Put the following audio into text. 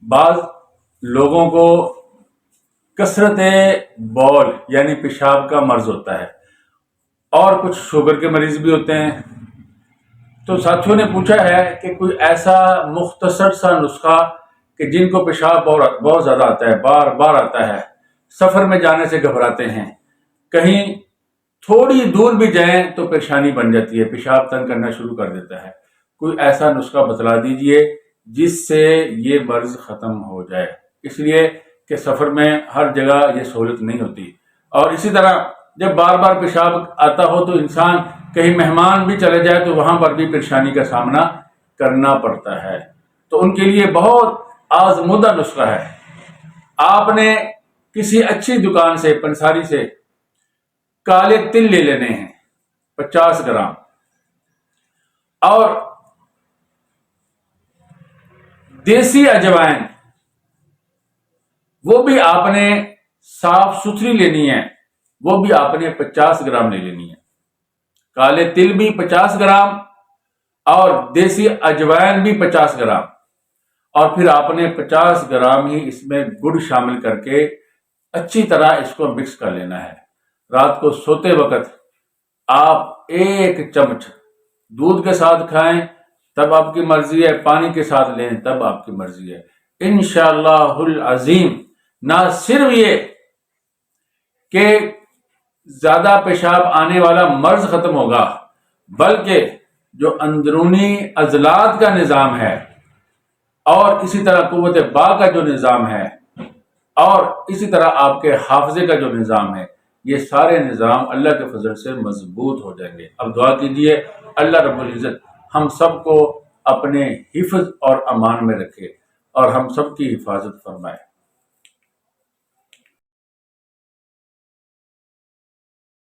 بعض لوگوں کو کثرت بول یعنی پیشاب کا مرض ہوتا ہے، اور کچھ شوگر کے مریض بھی ہوتے ہیں۔ تو ساتھیوں نے پوچھا ہے کہ کوئی ایسا مختصر سا نسخہ کہ جن کو پیشاب بہت زیادہ آتا ہے، بار بار آتا ہے، سفر میں جانے سے گھبراتے ہیں، کہیں تھوڑی دور بھی جائیں تو پریشانی بن جاتی ہے، پیشاب تنگ کرنا شروع کر دیتا ہے، کوئی ایسا نسخہ بتلا دیجئے جس سے یہ مرض ختم ہو جائے، اس لیے کہ سفر میں ہر جگہ یہ سہولت نہیں ہوتی۔ اور اسی طرح جب بار بار پیشاب آتا ہو تو انسان کہیں مہمان بھی چلے جائے تو وہاں پر بھی پریشانی کا سامنا کرنا پڑتا ہے۔ تو ان کے لیے بہت آزمودہ نسخہ ہے۔ آپ نے کسی اچھی دکان سے، پنساری سے کالے تل لے لینے ہیں 50 گرام، اور دیسی اجوائن وہ بھی آپ نے صاف ستھری لینی ہے، وہ بھی آپ نے 50 گرام لے لینی ہے۔ کالے تل بھی 50 گرام اور دیسی اجوائن بھی 50 گرام، اور پھر آپ نے 50 گرام ہی اس میں گڑ شامل کر کے اچھی طرح اس کو مکس کر لینا ہے۔ رات کو سوتے وقت آپ 1 چمچ دودھ کے ساتھ کھائیں تب آپ کی مرضی ہے، پانی کے ساتھ لیں تب آپ کی مرضی ہے۔ انشاءاللہ العظیم نہ صرف یہ کہ زیادہ پیشاب آنے والا مرض ختم ہوگا، بلکہ جو اندرونی عضلات کا نظام ہے، اور اسی طرح قوت باء کا جو نظام ہے، اور اسی طرح آپ کے حافظے کا جو نظام ہے، یہ سارے نظام اللہ کے فضل سے مضبوط ہو جائیں گے۔ اب دعا کیجئے اللہ رب العزت ہم سب کو اپنے حفظ اور امان میں رکھے اور ہم سب کی حفاظت فرمائے۔